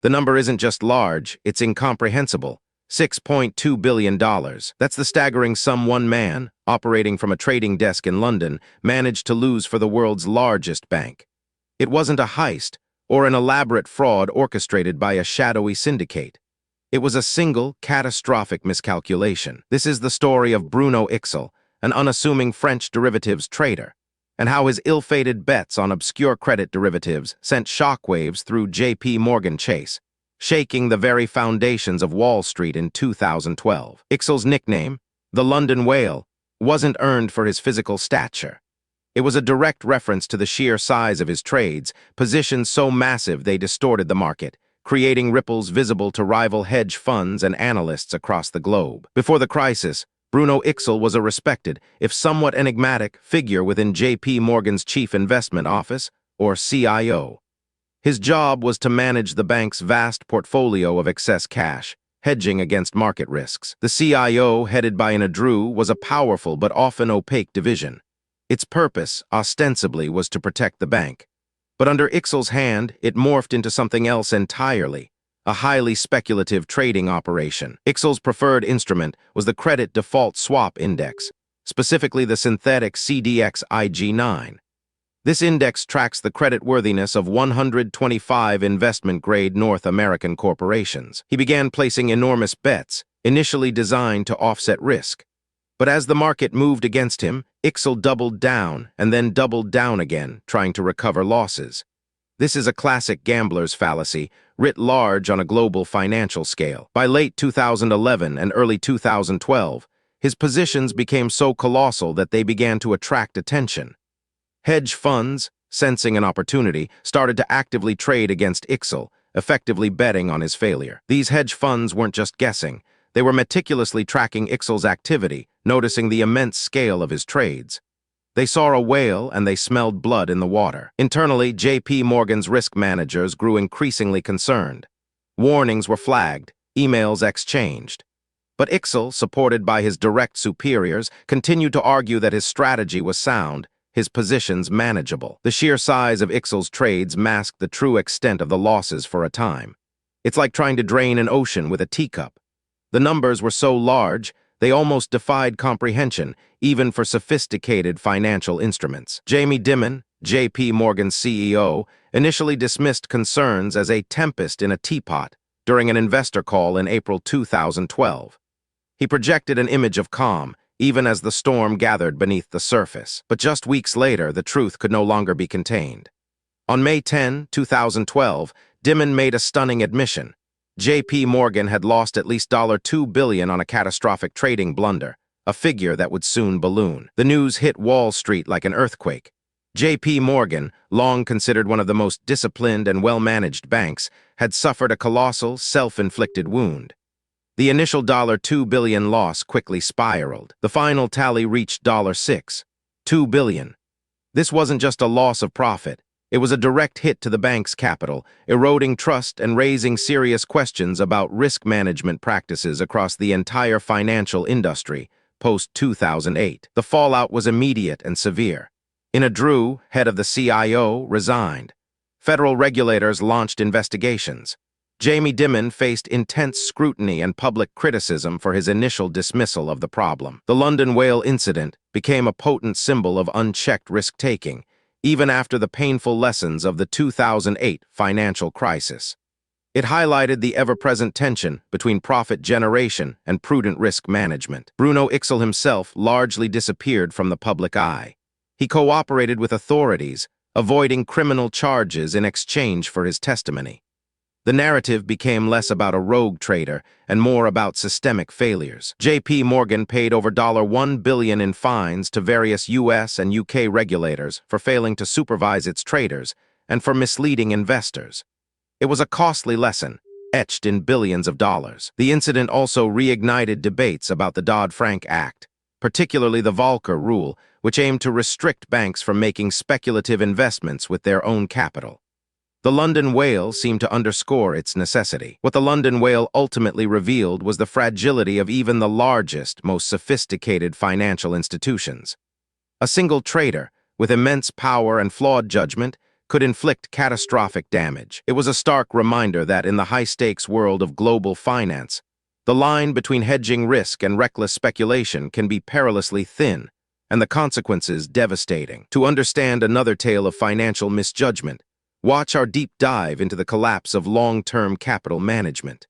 The number isn't just large, it's incomprehensible. $6.2 billion. That's the staggering sum one man, operating from a trading desk in London, managed to lose for the world's largest bank. It wasn't a heist or an elaborate fraud orchestrated by a shadowy syndicate. It was a single, catastrophic miscalculation. This is the story of Bruno Ixel, an unassuming French derivatives trader, and how his ill-fated bets on obscure credit derivatives sent shockwaves through JPMorgan Chase, shaking the very foundations of Wall Street in 2012. Ixel's nickname, the London Whale, wasn't earned for his physical stature. It was a direct reference to the sheer size of his trades, positions so massive they distorted the market, creating ripples visible to rival hedge funds and analysts across the globe. Before the crisis, Bruno Ixel was a respected, if somewhat enigmatic, figure within JP Morgan's Chief Investment Office, or CIO. His job was to manage the bank's vast portfolio of excess cash, hedging against market risks. The CIO, headed by an Adru, was a powerful but often opaque division. Its purpose, ostensibly, was to protect the bank. But under Ixel's hand, it morphed into something else entirely. A highly speculative trading operation. Ixel's preferred instrument was the Credit Default Swap Index, specifically the synthetic CDX IG9. This index tracks the creditworthiness of 125 investment-grade North American corporations. He began placing enormous bets, initially designed to offset risk. But as the market moved against him, Ixel doubled down and then doubled down again, trying to recover losses. This is a classic gambler's fallacy, writ large on a global financial scale. By late 2011 and early 2012, his positions became so colossal that they began to attract attention. Hedge funds, sensing an opportunity, started to actively trade against Ixel, effectively betting on his failure. These hedge funds weren't just guessing. They were meticulously tracking Ixel's activity, noticing the immense scale of his trades. They saw a whale and they smelled blood in the water. Internally, JP Morgan's risk managers grew increasingly concerned. Warnings were flagged, emails exchanged. But Ixel, supported by his direct superiors, continued to argue that his strategy was sound, his positions manageable. The sheer size of Ixel's trades masked the true extent of the losses for a time. It's like trying to drain an ocean with a teacup. The numbers were so large, they almost defied comprehension, even for sophisticated financial instruments. Jamie Dimon, JP Morgan's CEO, initially dismissed concerns as a tempest in a teapot during an investor call in April 2012. He projected an image of calm, even as the storm gathered beneath the surface. But just weeks later, the truth could no longer be contained. On May 10, 2012, Dimon made a stunning admission. JP Morgan had lost at least $2 billion on a catastrophic trading blunder, a figure that would soon balloon. The news hit Wall Street like an earthquake. JP Morgan, long considered one of the most disciplined and well-managed banks, had suffered a colossal, self-inflicted wound. The initial $2 billion loss quickly spiraled. The final tally reached $2 billion. This wasn't just a loss of profit. It was a direct hit to the bank's capital, eroding trust and raising serious questions about risk management practices across the entire financial industry post-2008. The fallout was immediate and severe. Adru, head of the CIO, resigned. Federal regulators launched investigations. Jamie Dimon faced intense scrutiny and public criticism for his initial dismissal of the problem. The London Whale incident became a potent symbol of unchecked risk-taking, even after the painful lessons of the 2008 financial crisis. It highlighted the ever-present tension between profit generation and prudent risk management. Bruno Ixel himself largely disappeared from the public eye. He cooperated with authorities, avoiding criminal charges in exchange for his testimony. The narrative became less about a rogue trader and more about systemic failures. JP Morgan paid over $1 billion in fines to various US and UK regulators for failing to supervise its traders and for misleading investors. It was a costly lesson, etched in billions of dollars. The incident also reignited debates about the Dodd-Frank Act, particularly the Volcker Rule, which aimed to restrict banks from making speculative investments with their own capital. The London Whale seemed to underscore its necessity. What the London Whale ultimately revealed was the fragility of even the largest, most sophisticated financial institutions. A single trader, with immense power and flawed judgment, could inflict catastrophic damage. It was a stark reminder that in the high-stakes world of global finance, the line between hedging risk and reckless speculation can be perilously thin, and the consequences devastating. To understand another tale of financial misjudgment, watch our deep dive into the collapse of long-term capital management.